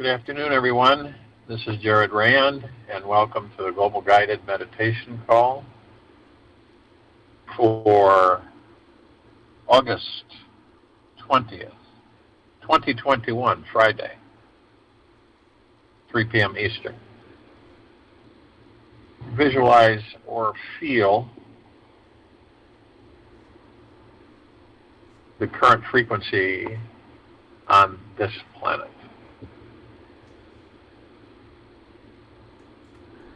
Good afternoon, everyone. This is Jared Rand, and welcome to the Global Guided Meditation Call for August 20th, 2021, Friday, 3 p.m. Eastern. Visualize or feel the current frequency on this planet.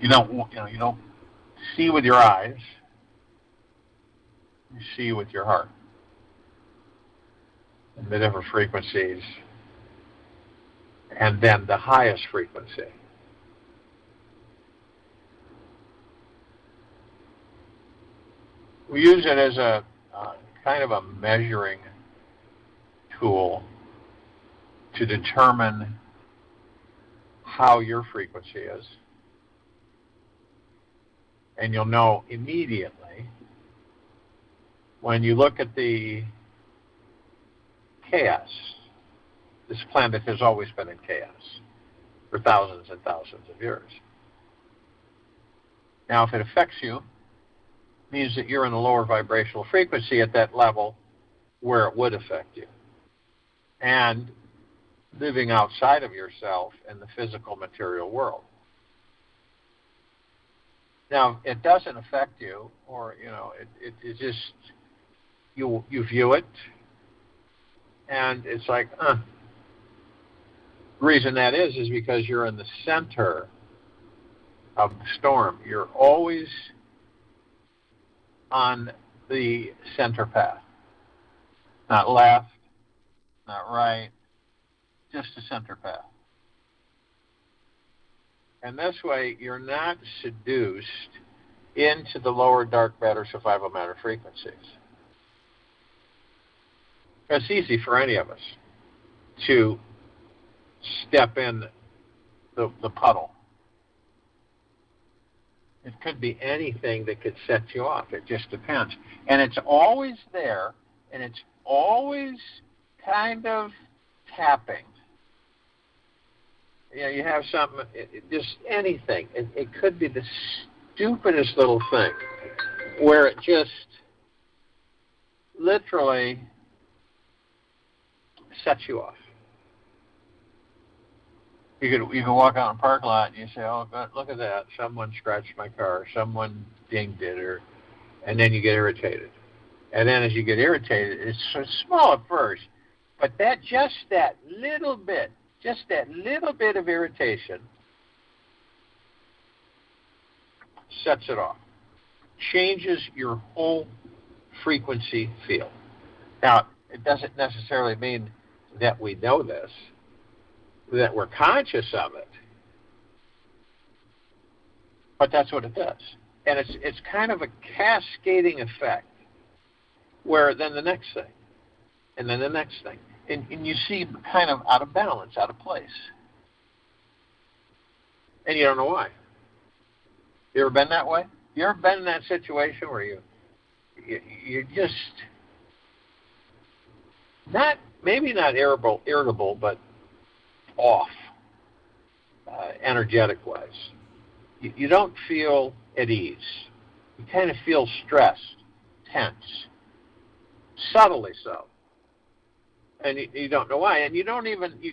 You don't see with your eyes. You see with your heart. And the different frequencies, and then the highest frequency. We use it as a kind of a measuring tool to determine how your frequency is. And you'll know immediately when you look at the chaos. This planet has always been in chaos for thousands and thousands of years. Now, if it affects you, it means that you're in a lower vibrational frequency at that level where it would affect you. And living outside of yourself in the physical material world. Now, it doesn't affect you, or, it just, you view it, and it's like, The reason that is because you're in the center of the storm. You're always on the center path. Not left, not right, just the center path. And this way, you're not seduced into the lower dark matter, survival matter frequencies. It's easy for any of us to step in the puddle. It could be anything that could set you off. It just depends. And it's always there, and it's always kind of tapping. You have something, just anything. It could be the stupidest little thing where it just literally sets you off. You could walk out in a parking lot and you say, "Oh, God, look at that! Someone scratched my car. Someone dinged it," and then you get irritated. And then as you get irritated, it's so small at first, but that little bit of irritation sets it off, changes your whole frequency field. Now, it doesn't necessarily mean that we know this, that we're conscious of it, but that's what it does. And it's kind of a cascading effect, where then the next thing, and then the next thing. And you see kind of out of balance, out of place. And you don't know why. You ever been that way? You ever been in that situation where you're just maybe not irritable, but off, energetic-wise. You don't feel at ease. You kind of feel stressed, tense, subtly so. And you don't know why. And you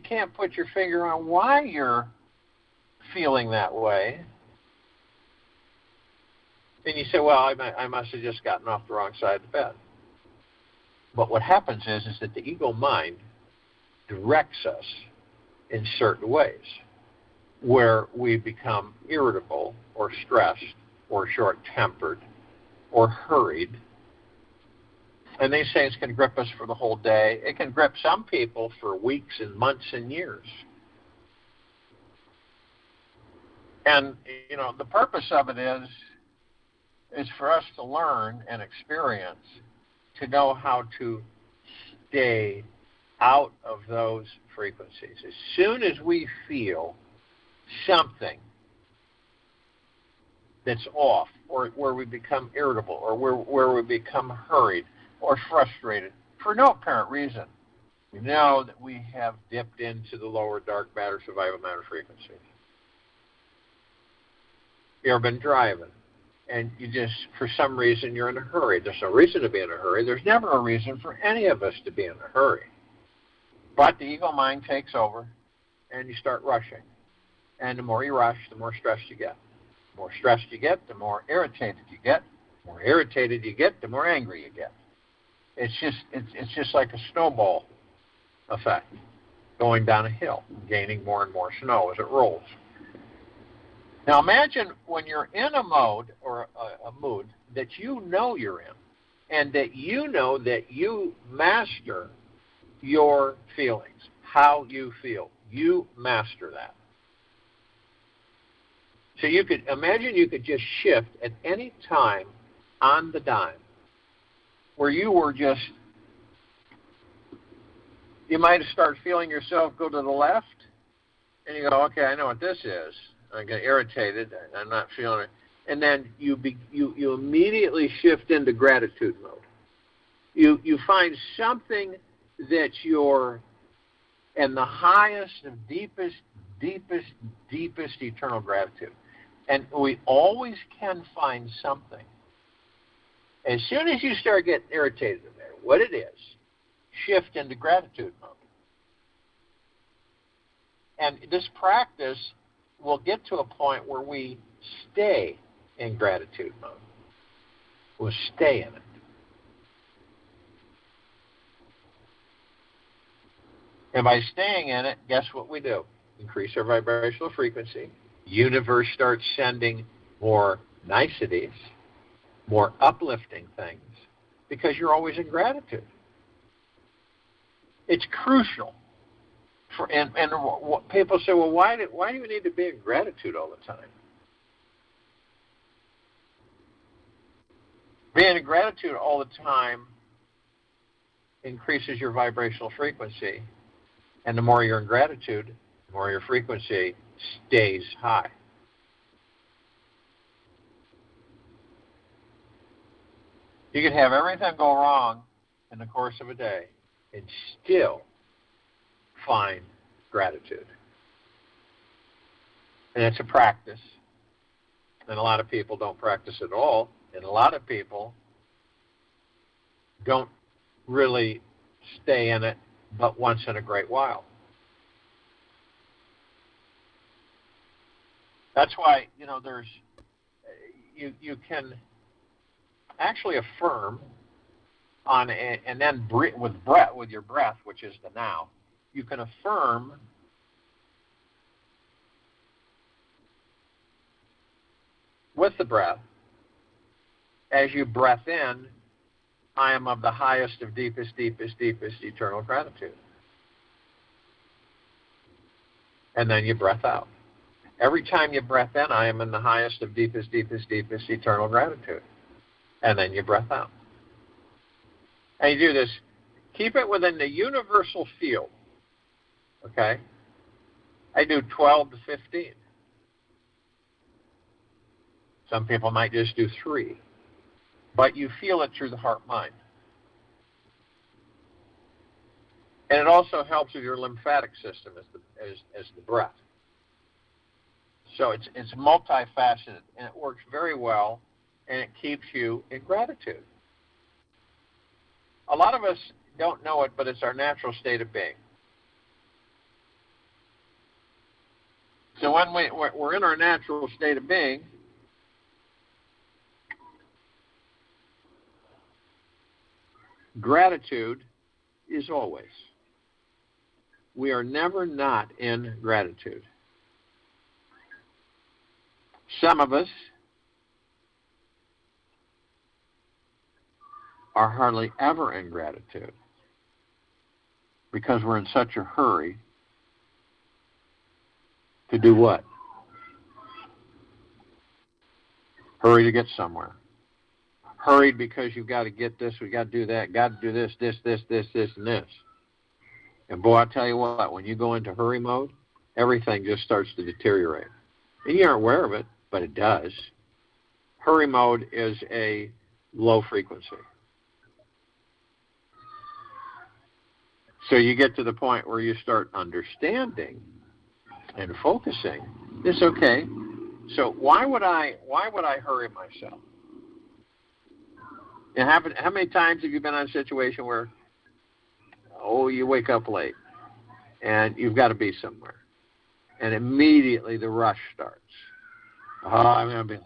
can't put your finger on why you're feeling that way. And you say, well, I must have just gotten off the wrong side of the bed. But what happens is that the ego mind directs us in certain ways where we become irritable or stressed or short-tempered or hurried. And these things can grip us for the whole day. It can grip some people for weeks and months and years. And, the purpose of it is for us to learn and experience to know how to stay out of those frequencies. As soon as we feel something that's off, or where we become irritable, or where we become hurried or frustrated for no apparent reason, We know that we have dipped into the lower dark matter survival matter frequency. You ever been driving and you just, for some reason, you're in a hurry. There's no reason to be in a hurry. There's never a reason for any of us to be in a hurry. But the ego mind takes over and you start rushing. And the more you rush, the more stressed you get. The more stressed you get, the more irritated you get. The more irritated you get, the more angry you get. It's just like a snowball effect, going down a hill, gaining more and more snow as it rolls. Now imagine when you're in a mode or a mood that you know you're in, and that you know that you master your feelings, how you feel. You master that. So you could imagine you could just shift at any time on the dime, where you were just, you might start feeling yourself go to the left, and you go, okay, I know what this is. I get irritated. I'm not feeling it. And then you immediately shift into gratitude mode. You find something that you're in the highest of deepest eternal gratitude. And we always can find something. As soon as you start getting irritated no matter what it is, shift into gratitude mode. And this practice will get to a point where we stay in gratitude mode. We'll stay in it. And by staying in it, guess what we do? Increase our vibrational frequency. Universe starts sending more niceties, more uplifting things, because you're always in gratitude. It's crucial. And people say, well, why do we need to be in gratitude all the time? Being in gratitude all the time increases your vibrational frequency. And the more you're in gratitude, the more your frequency stays high. You can have everything go wrong in the course of a day and still find gratitude. And it's a practice. And a lot of people don't practice at all. And a lot of people don't really stay in it but once in a great while. That's why, there's, you can actually affirm on, and then with your breath, which is the now, you can affirm with the breath. As you breath in, I am of the highest of deepest eternal gratitude. And then you breath out. Every time you breath in, I am in the highest of deepest eternal gratitude. And then you breath out. And you do this. Keep it within the universal field. Okay? I do 12 to 15. Some people might just do 3. But you feel it through the heart-mind. And it also helps with your lymphatic system as the breath. So it's multifaceted, and it works very well, and it keeps you in gratitude. A lot of us don't know it, but it's our natural state of being. So when we're in our natural state of being, gratitude is always. We are never not in gratitude. Some of us are hardly ever in gratitude because we're in such a hurry to do what? Hurry to get somewhere. Hurried because you've got to get this, we got to do that, got to do this, and this. And boy, I tell you what, when you go into hurry mode, everything just starts to deteriorate. And you aren't aware of it, but it does. Hurry mode is a low frequency. So you get to the point where you start understanding and focusing. It's okay. So why would I hurry myself? And how many times have you been in a situation where, you wake up late and you've got to be somewhere, and immediately the rush starts. Oh, I'm going to be late.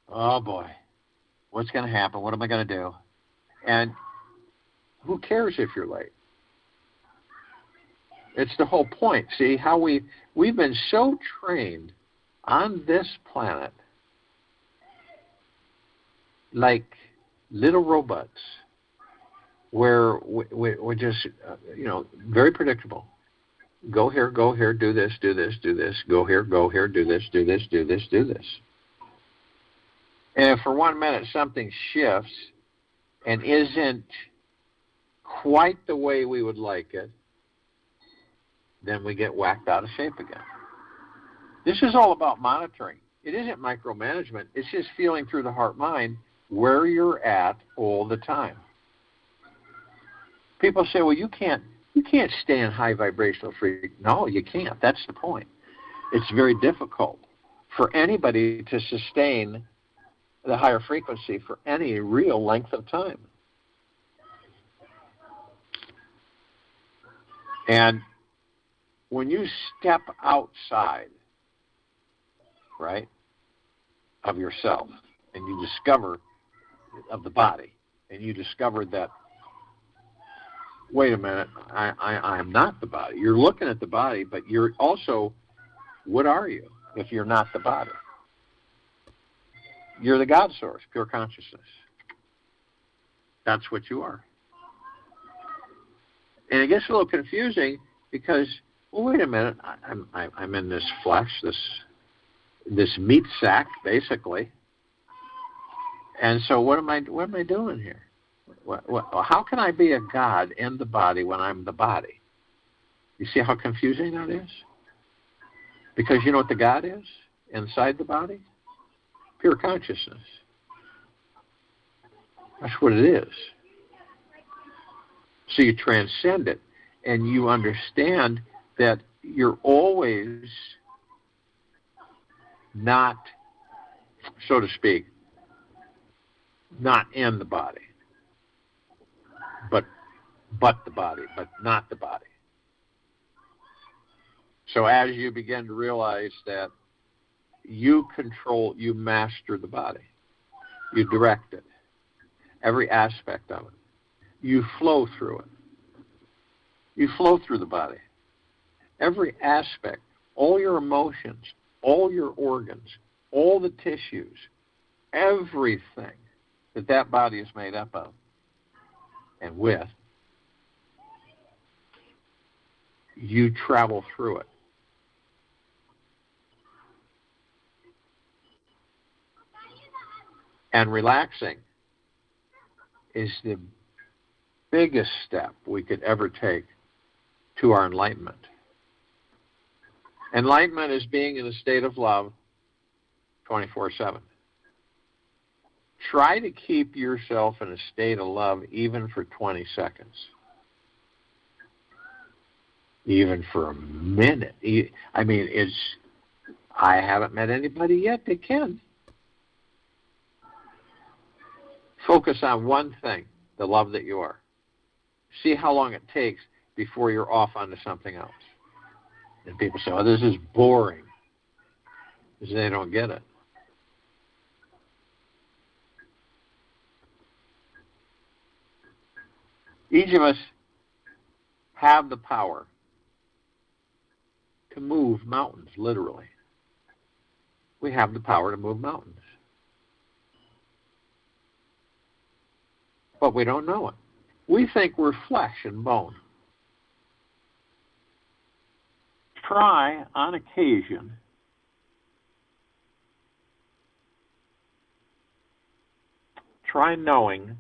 Oh boy, what's going to happen? What am I going to do? And who cares if you're late? It's the whole point. See how we've been so trained on this planet like little robots, where we're just, very predictable. Go here, do this, do this, do this. Go here, do this, do this, do this, do this. And if for 1 minute something shifts and isn't quite the way we would like it, then we get whacked out of shape again. This is all about monitoring. It isn't micromanagement. It's just feeling through the heart-mind where you're at all the time. People say, well, you can't stay in high vibrational frequency. No, you can't. That's the point. It's very difficult for anybody to sustain the higher frequency for any real length of time. And when you step outside, right, of yourself, and you discover of the body, and you discover that, wait a minute, I'm not the body. You're looking at the body, but you're also, what are you if you're not the body? You're the God source, pure consciousness. That's what you are. And it gets a little confusing because, well, wait a minute, I'm in this flesh, this meat sack, basically. And so what am I doing here? How can I be a God in the body when I'm the body? You see how confusing that is? Because you know what the God is inside the body? Pure consciousness. That's what it is. So you transcend it, and you understand that you're always not, so to speak, not in the body, but the body, but not the body. So as you begin to realize that you control, you master the body, you direct it, every aspect of it, you flow through it. You flow through the body. Every aspect, all your emotions, all your organs, all the tissues, everything that body is made up of and with, you travel through it. And relaxing is the biggest step we could ever take to our enlightenment. Enlightenment is being in a state of love 24/7. Try to keep yourself in a state of love even for 20 seconds. Even for a minute. I mean, I haven't met anybody yet that can. Focus on one thing, the love that you are. See how long it takes before you're off onto something else. And people say, oh, this is boring. Because they don't get it. Each of us have the power to move mountains, literally. We have the power to move mountains. But we don't know it. We think we're flesh and bone. Try, on occasion, try knowing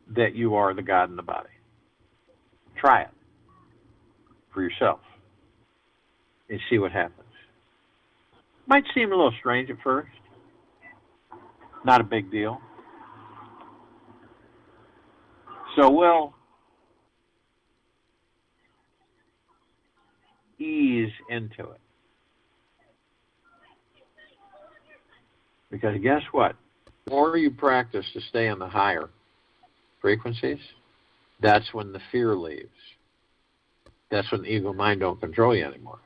that you are the God in the body. Try it for yourself and see what happens. Might seem a little strange at first. Not a big deal. So we'll ease into it. Because guess what? The more you practice to stay on the higher frequencies, that's when the fear leaves. That's when the ego mind don't control you anymore.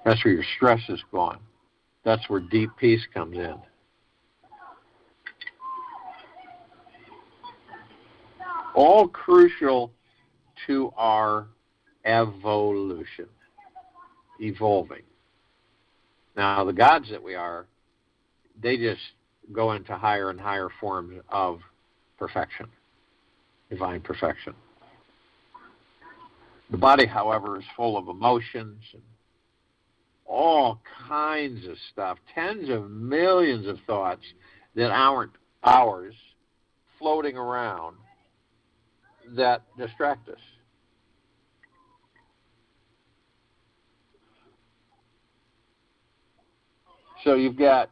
That's where your stress is gone. That's where deep peace comes in. All crucial to our evolution, evolving. Now, the gods that we are, they just go into higher and higher forms of perfection, divine perfection. The body, however, is full of emotions and all kinds of stuff, tens of millions of thoughts that aren't ours, floating around, that distract us. So you've got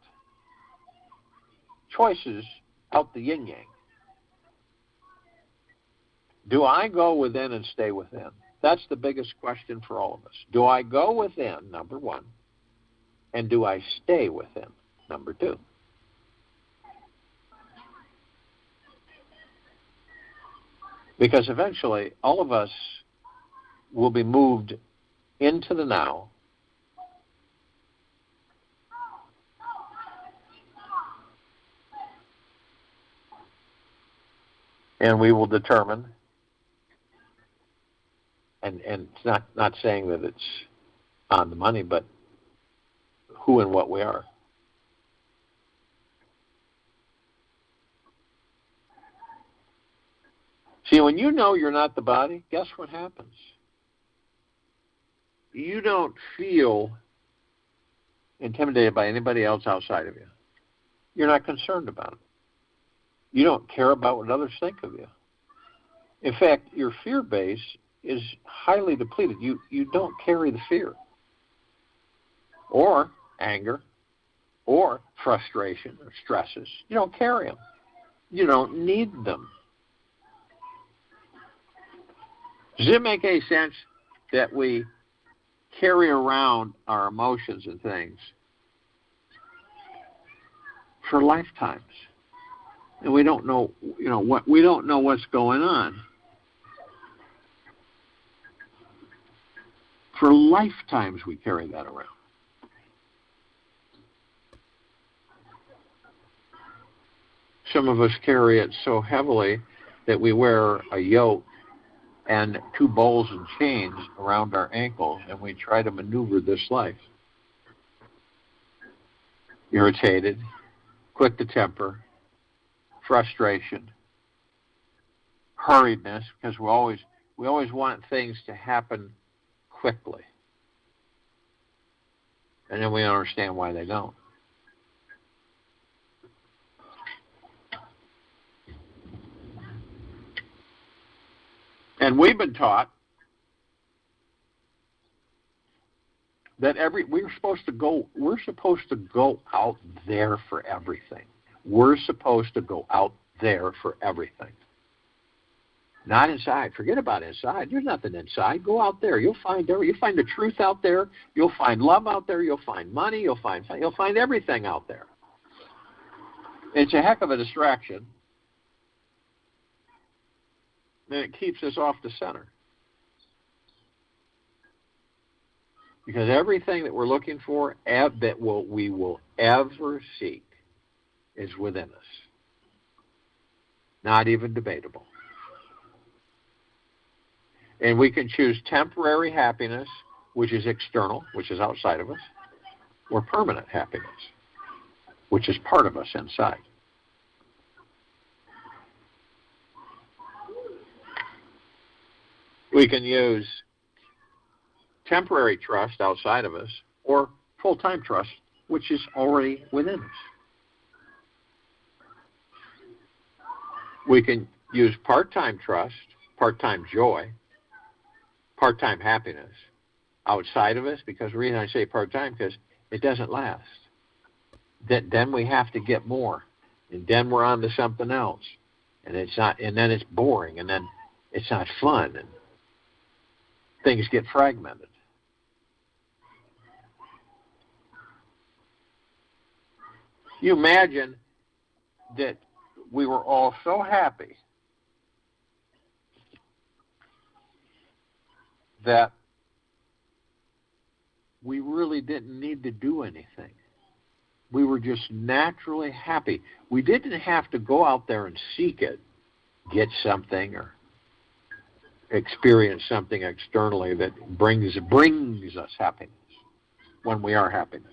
choices out the yin-yang. Do I go within and stay within? That's the biggest question for all of us. Do I go within, number one, and do I stay within, number two? Because eventually, all of us will be moved into the now, and we will determine, and it's not saying that it's on the money, but who and what we are. See, when you know you're not the body, guess what happens? You don't feel intimidated by anybody else outside of you. You're not concerned about it. You don't care about what others think of you. In fact, your fear base is highly depleted. You don't carry the fear or anger or frustration or stresses. You don't carry them. You don't need them. Does it make any sense that we carry around our emotions and things for lifetimes? And we don't know, we don't know what's going on. For lifetimes we carry that around. Some of us carry it so heavily that we wear a yoke and 2 balls and chains around our ankles, and we try to maneuver this life. Irritated, quick to temper, frustration, hurriedness, because we always want things to happen quickly. And then we understand why they don't. And we've been taught that we're supposed to go out there for everything. We're supposed to go out there for everything. Not inside. Forget about inside. There's nothing inside. Go out there. You'll find the truth out there. You'll find love out there. You'll find money. You'll find everything out there. It's a heck of a distraction. And it keeps us off the center. Because everything that we're looking for, we will ever seek, is within us. Not even debatable. And we can choose temporary happiness, which is external, which is outside of us, or permanent happiness, which is part of us inside. We can use temporary trust outside of us or full-time trust, which is already within us. We can use part-time trust, part-time joy, part-time happiness outside of us, because the reason I say part-time, because it doesn't last. Then we have to get more, and then we're on to something else, and then it's boring, and then it's not fun, things get fragmented. You imagine that we were all so happy that we really didn't need to do anything. We were just naturally happy. We didn't have to go out there and seek it, get something, or experience something externally that brings us happiness when we are happiness.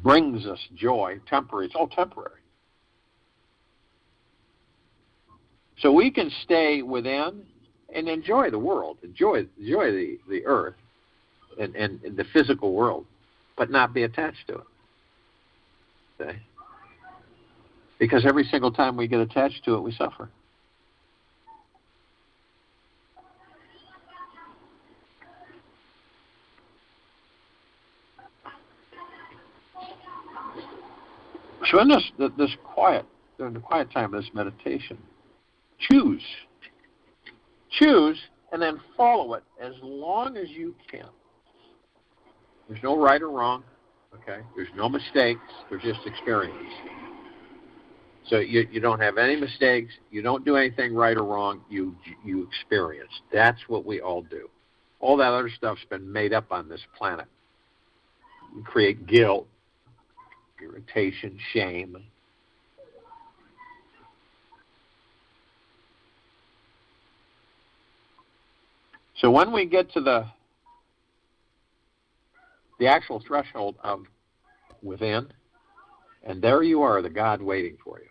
Brings us joy, temporary. It's all temporary. So we can stay within and enjoy the world, enjoy the earth and the physical world, but not be attached to it. Okay? Because every single time we get attached to it, we suffer. So in this quiet, during the quiet time of this meditation, choose, and then follow it as long as you can. There's no right or wrong, okay? There's no mistakes. There's just experience. So you don't have any mistakes. You don't do anything right or wrong. You experience. That's what we all do. All that other stuff's been made up on this planet. You create guilt, irritation, shame. So when we get to the actual threshold of within, and there you are, the God waiting for you.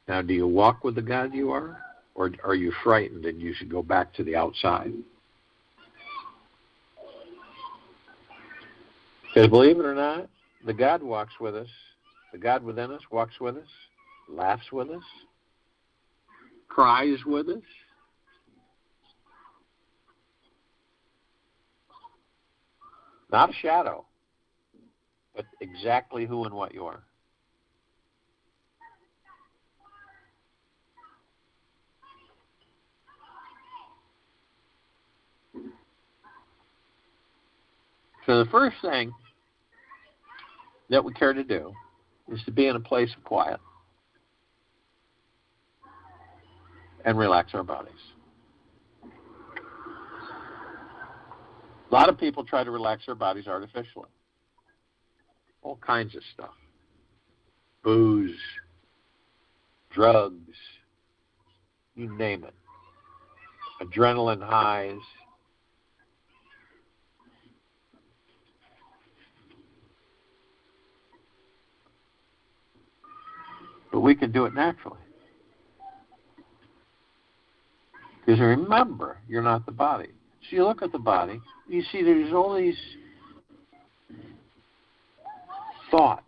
Now, do you walk with the God you are, or are you frightened and you should go back to the outside? Because believe it or not, the God walks with us. The God within us walks with us, laughs with us, cries with us. Not a shadow, but exactly who and what you are. So the first thing that we care to do is to be in a place of quiet and relax our bodies. A lot of people try to relax their bodies artificially. All kinds of stuff. Booze, drugs, you name it. Adrenaline highs. But we can do it naturally. Because remember, you're not the body. So you look at the body, you see there's all these thoughts,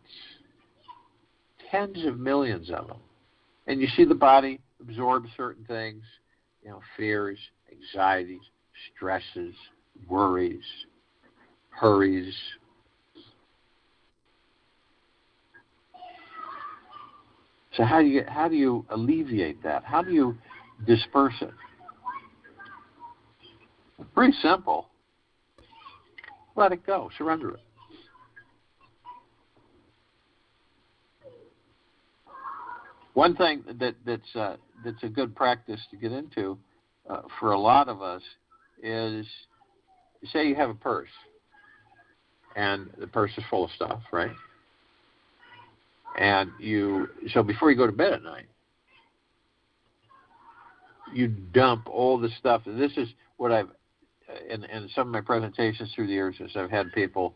tens of millions of them. And you see the body absorb certain things, fears, anxieties, stresses, worries, hurries. So how do you alleviate that? How do you disperse it? Pretty simple. Let it go. Surrender it. One thing that's a good practice to get into for a lot of us is, say you have a purse, and the purse is full of stuff, right? And so before you go to bed at night, you dump all the stuff. And this is what I've, in some of my presentations through the years, is I've had people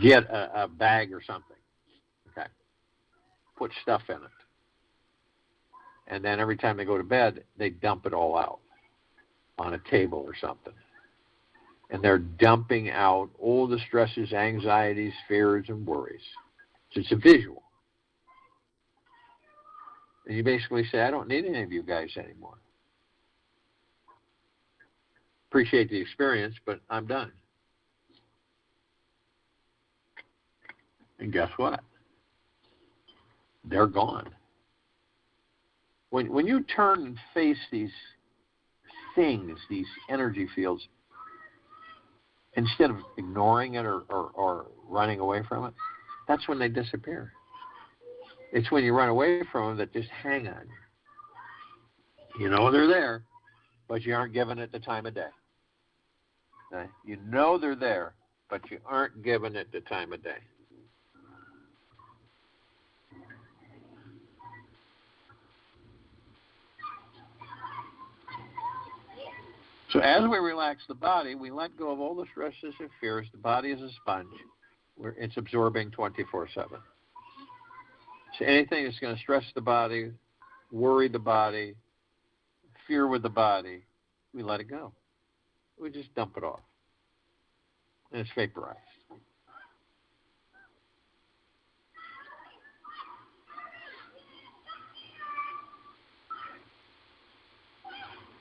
get a bag or something, okay, put stuff in it. And then every time they go to bed, they dump it all out on a table or something. And they're dumping out all the stresses, anxieties, fears, and worries. So it's a visual. And you basically say, I don't need any of you guys anymore. Appreciate the experience, but I'm done. And guess what? They're gone. When you turn and face these things, these energy fields, instead of ignoring it or running away from it, that's when they disappear. It's when you run away from them that just hang on. You know they're there, but you aren't giving it the time of day. Okay? You know they're there, but you aren't giving it the time of day. So as we relax the body, we let go of all the stresses and fears. The body is a sponge where it's absorbing 24/7. So anything that's going to stress the body, worry the body, fear with the body, we let it go. We just dump it off. And it's vaporized.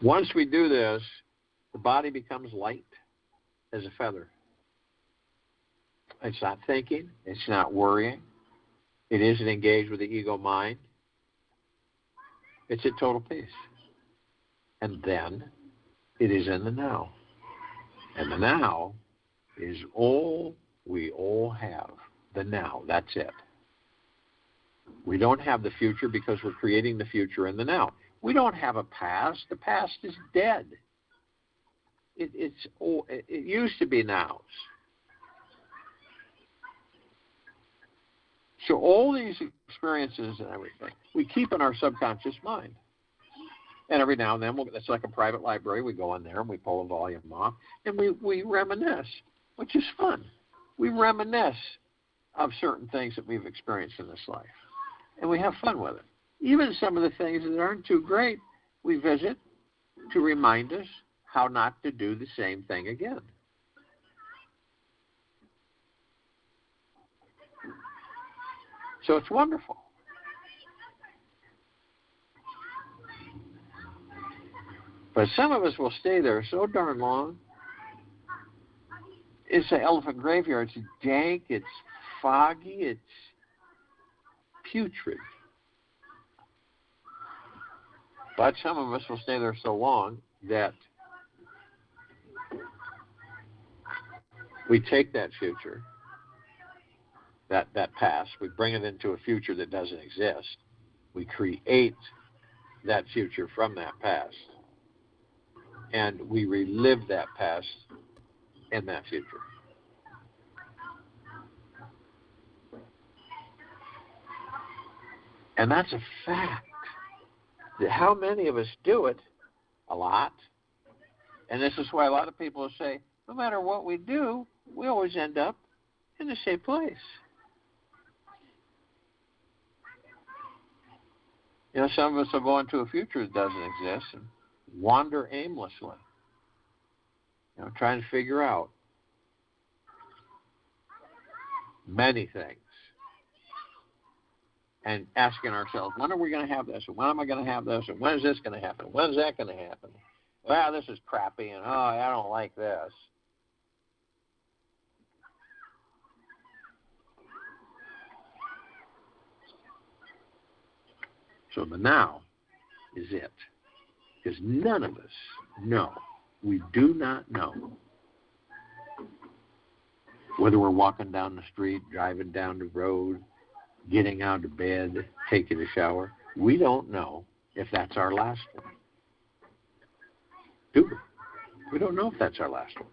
Once we do this, the body becomes light as a feather. It's not thinking. It's not worrying. It isn't engaged with the ego mind. It's at total peace. And then it is in the now. And the now is all we all have. The now. That's it. We don't have the future because we're creating the future in the now. We don't have a past. The past is dead. It used to be nows. So all these experiences and everything, we keep in our subconscious mind. And every now and then, it's like a private library. We go in there and we pull a volume off, and we reminisce, which is fun. We reminisce of certain things that we've experienced in this life, and we have fun with it. Even some of the things that aren't too great, we visit to remind us how not to do the same thing again. So it's wonderful. But some of us will stay there so darn long. It's an elephant graveyard. It's dank, it's foggy, it's putrid. But some of us will stay there so long that we take that future, that past, we bring it into a future that doesn't exist. We create that future from that past. And we relive that past in that future. And that's a fact. How many of us do it? A lot. And this is why a lot of people say, no matter what we do, we always end up in the same place. You know, some of us will go into a future that doesn't exist and wander aimlessly, you know, trying to figure out many things and asking ourselves, when are we going to have this? And when am I going to have this? And when is this going to happen? When is that going to happen? Well, this is crappy, and I don't like this. So the now is it. Because none of us know. We do not know. Whether we're walking down the street, driving down the road, getting out of bed, taking a shower, we don't know if that's our last one. Do we? We don't know if that's our last one.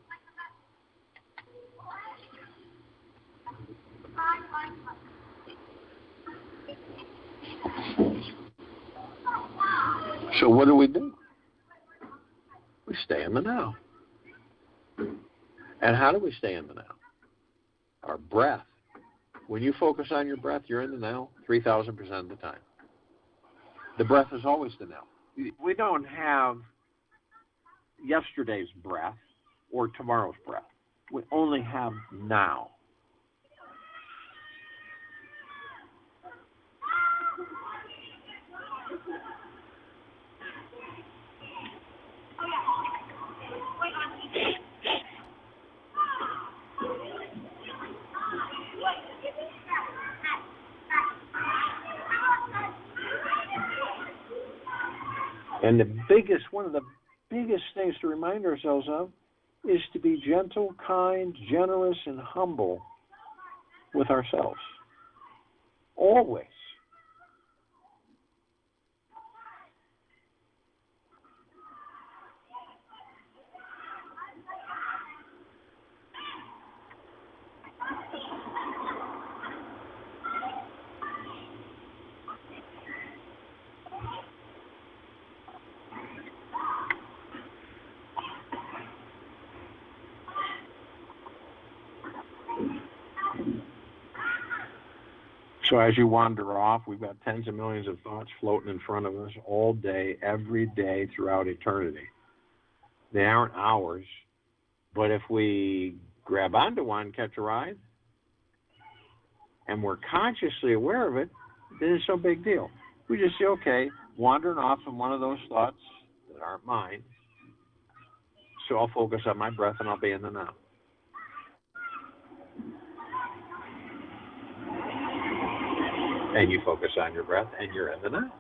So what do? We stay in the now. And how do we stay in the now? Our breath. When you focus on your breath, you're in the now 3,000% of the time. The breath is always the now. We don't have yesterday's breath or tomorrow's breath. We only have now. And one of the biggest things to remind ourselves of is to be gentle, kind, generous, and humble with ourselves. Always. So as you wander off, we've got tens of millions of thoughts floating in front of us all day, every day, throughout eternity. They aren't ours, but if we grab onto one, catch a ride, and we're consciously aware of it, then it's no big deal. We just say, okay, wandering off in one of those thoughts that aren't mine, so I'll focus on my breath and I'll be in the now. And you focus on your breath, and you're in the now.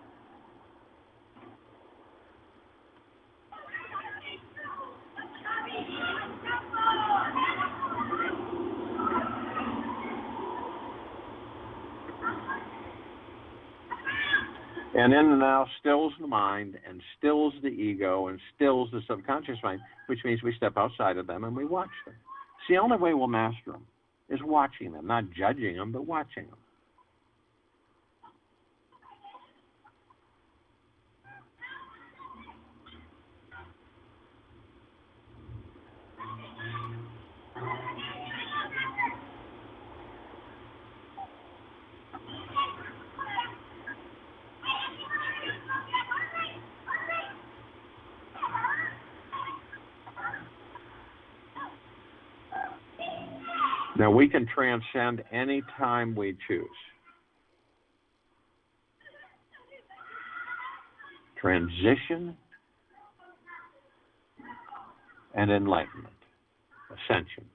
And in the now stills the mind, and stills the ego, and stills the subconscious mind, which means we step outside of them and we watch them. It's the only way we'll master them, is watching them, not judging them, but watching them. Now, we can transcend any time we choose. Transition and enlightenment, ascension.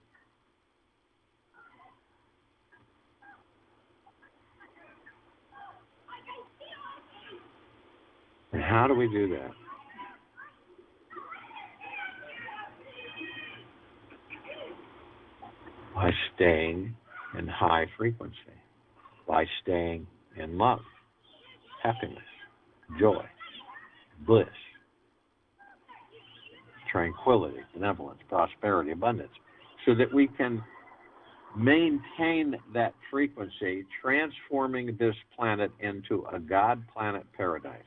And how do we do that? By staying in high frequency, by staying in love, happiness, joy, bliss, tranquility, benevolence, prosperity, abundance, so that we can maintain that frequency, transforming this planet into a God planet paradise.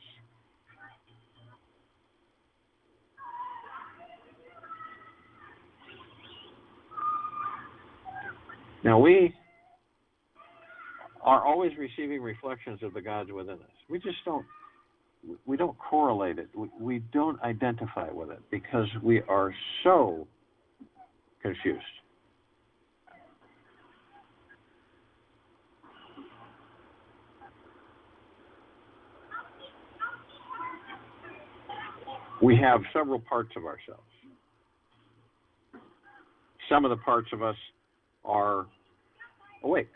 Now, we are always receiving reflections of the gods within us. We just don't correlate it. We don't identify with it because we are so confused. We have several parts of ourselves. Some of the parts of us are awake,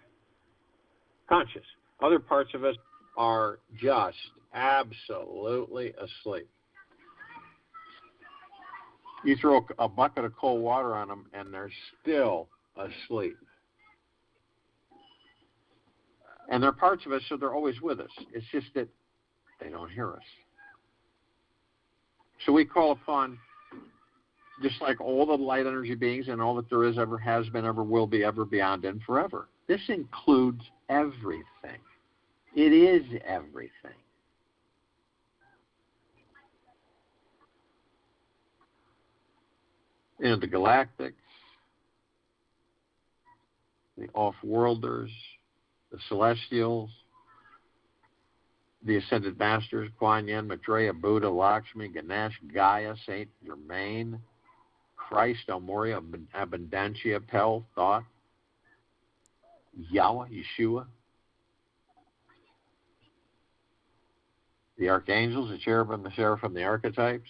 conscious. Other parts of us are just absolutely asleep. You throw a bucket of cold water on them, and they're still asleep. And they're parts of us, so they're always with us. It's just that they don't hear us. So we call upon, just like all the light energy beings and all that there is, ever has been, ever will be, ever beyond, and forever. This includes everything. It is everything. And the galactics, the off-worlders, the celestials, the ascended masters, Kuan Yin, Maitreya, Buddha, Lakshmi, Ganesh, Gaia, Saint Germain, Christ, El Moria, Abundantia, Pel, Thought, Yahweh, Yeshua, the archangels, the cherubim, the seraphim, the archetypes,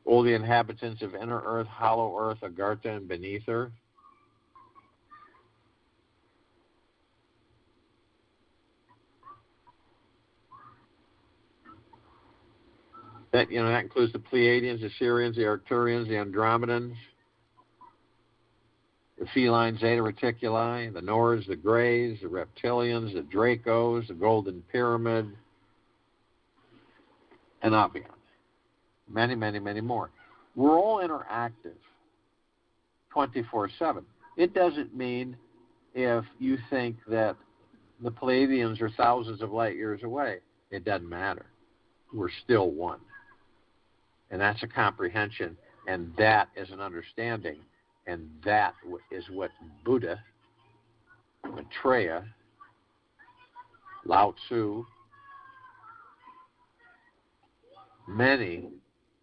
all the inhabitants of inner earth, hollow earth, Agartha, and beneath earth. That includes the Pleiadians, the Sirians, the Arcturians, the Andromedans, the feline Zeta Reticuli, the Nords, the Greys, the Reptilians, the Dracos, the Golden Pyramid, and on beyond. Many, many, many more. We're all interactive 24/7. It doesn't mean if you think that the Pleiadians are thousands of light years away. It doesn't matter. We're still one. And that's a comprehension, and that is an understanding. And that is what Buddha, Maitreya, Lao Tzu, many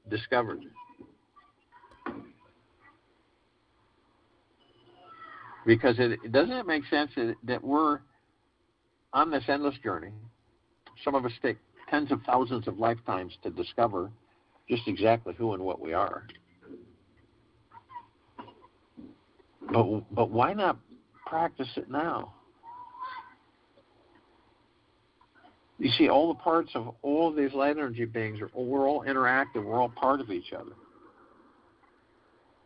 discovered. Because doesn't it make sense that we're on this endless journey? Some of us take tens of thousands of lifetimes to discover just exactly who and what we are. But why not practice it now? You see, all the parts of all of these light energy beings, we're all interactive. We're all part of each other.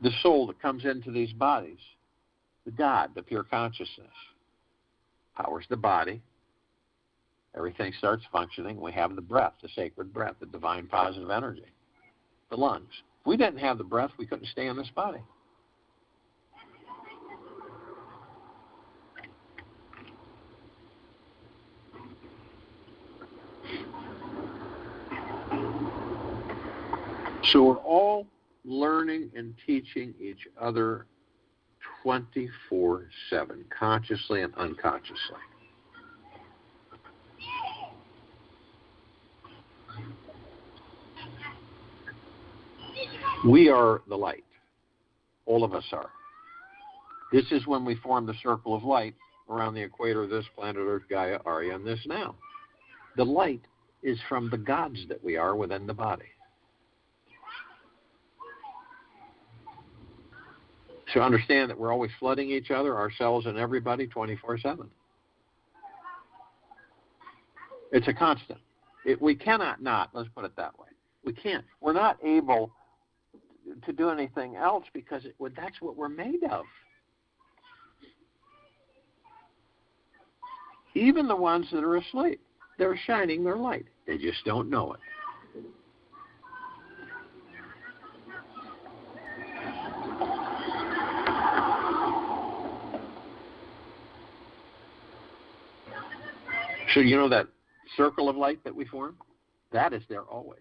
The soul that comes into these bodies, the God, the pure consciousness, powers the body. Everything starts functioning. We have the breath, the sacred breath, the divine positive energy, the lungs. If we didn't have the breath, we couldn't stay in this body. So we're all learning and teaching each other 24/7, consciously and unconsciously. We are the light. All of us are. This is when we form the circle of light around the equator of this planet Earth, Gaia, Arya, and this now. The light is from the gods that we are within the body. So understand that we're always flooding each other, ourselves and everybody, 24/7. It's a constant. We cannot not, let's put it that way. We can't. We're not able to do anything else because that's what we're made of. Even the ones that are asleep, they're shining their light. They just don't know it. So you know that circle of light that we form? That is there always.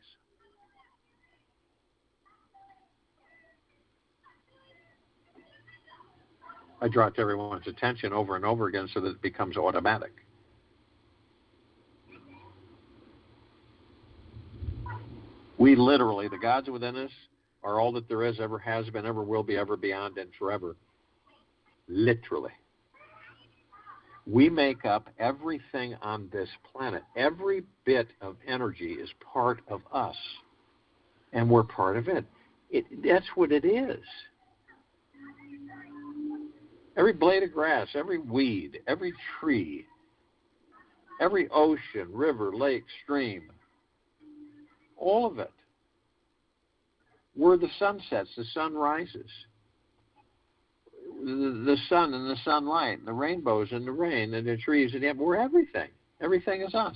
I draw it to everyone's attention over and over again so that it becomes automatic. We literally, the gods within us, are all that there is, ever has been, ever will be, ever beyond, and forever. Literally. We make up everything on this planet. Every bit of energy is part of us, and we're part of it. That's what it is. Every blade of grass, every weed, every tree, every ocean, river, lake, stream, all of it. Where the sun sets, the sun rises. The sun and the sunlight, and the rainbows and the rain and the trees, and we're everything. Everything is us.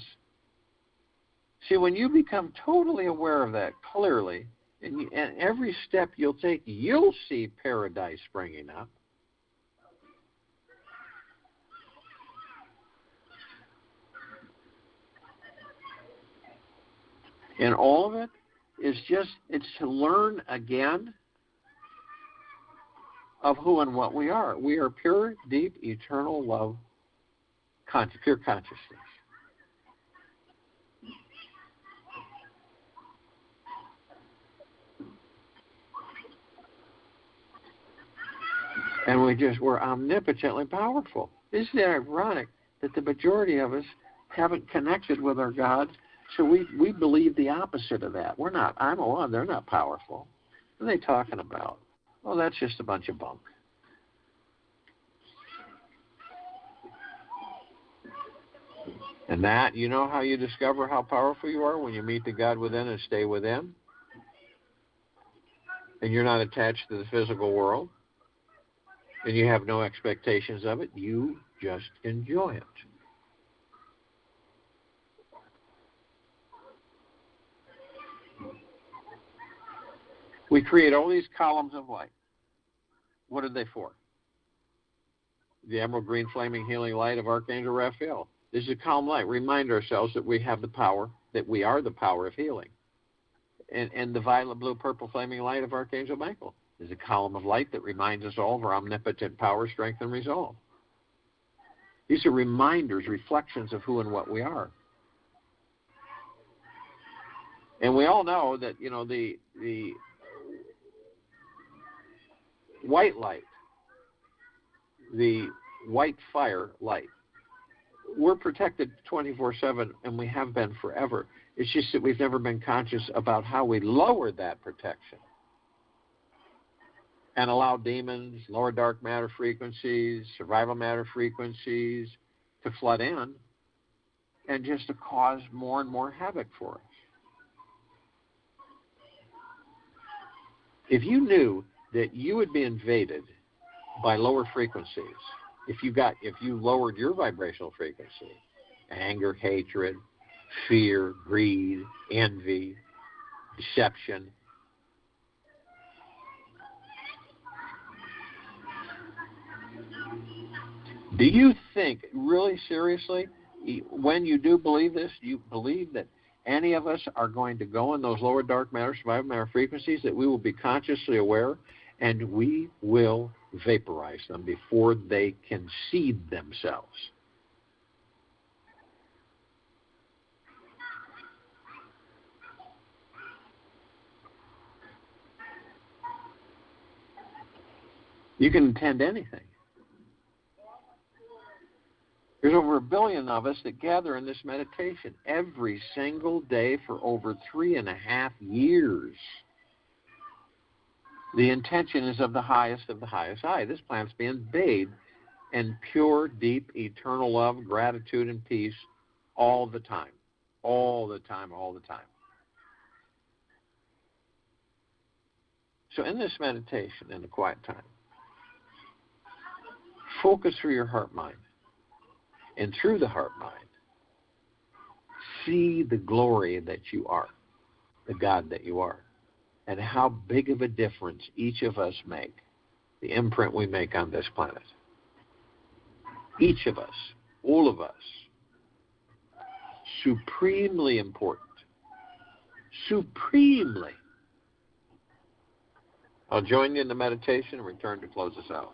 See, when you become totally aware of that clearly, and every step you'll take, you'll see paradise springing up. And all of it is it's to learn again of who and what we are. We are pure, deep, eternal love, pure consciousness. And we're omnipotently powerful. Isn't it ironic that the majority of us haven't connected with our God? So we believe the opposite of that. We're not, they're not powerful. What are they talking about? Oh, that's just a bunch of bunk. And that, you know how you discover how powerful you are? When you meet the God within and stay within? and you're not attached to the physical world, and you have no expectations of it, you just enjoy it. We create all these columns of light. What are they for? The emerald green flaming healing light of Archangel Raphael. This is a calm light. Remind ourselves that we have the power, that we are the power of healing. And the violet blue purple flaming light of Archangel Michael is a column of light that reminds us all of our omnipotent power, strength, and resolve. These are reminders, reflections of who and what we are. And we all know that, the white light, the white fire light, we're protected 24/7, and we have been forever. It's just that we've never been conscious about how we lower that protection and allow demons, lower dark matter frequencies, survival matter frequencies to flood in and just to cause more and more havoc for us. If you knew that you would be invaded by lower frequencies, if you lowered your vibrational frequency, anger, hatred, fear, greed, envy, deception, do you think, really seriously, when you do believe this, you believe that any of us are going to go in those lower dark matter, survival matter frequencies, that we will be consciously aware and we will vaporize them before they can seed themselves? You can intend anything. There's over 1 billion of us that gather in this meditation every single day for over 3.5 years. The intention is of the highest high. This planet's being bathed in pure, deep, eternal love, gratitude, and peace all the time. All the time, all the time. So in this meditation, in the quiet time, focus through your heart-mind. And through the heart-mind, see the glory that you are, the God that you are, and how big of a difference each of us make, the imprint we make on this planet. Each of us, all of us, supremely important. Supremely. I'll join you in the meditation and return to close us out.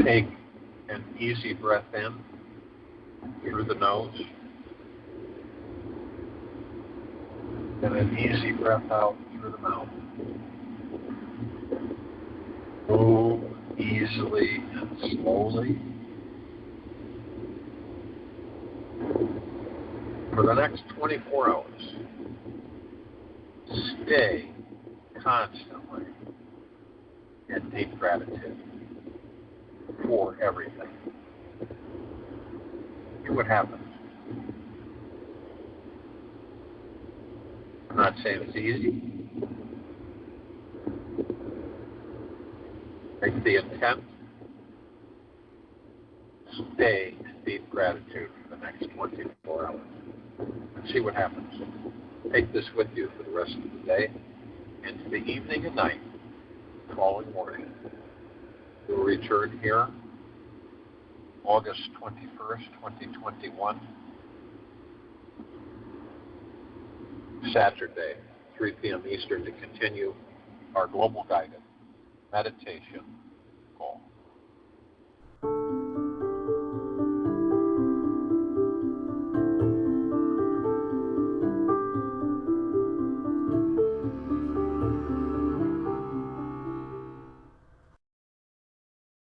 Take an easy breath in through the nose and an easy breath out through the mouth. Move easily and slowly. For the next 24 hours, stay constantly in deep gratitude for everything. See what happens. I'm not saying it's easy. Make the intent. Stay in deep gratitude for the next 24 hours and see what happens. Take this with you for the rest of the day, into the evening and night, the following morning. We'll return here August 21st, 2021, Saturday, 3 p.m. Eastern, to continue our global guided meditation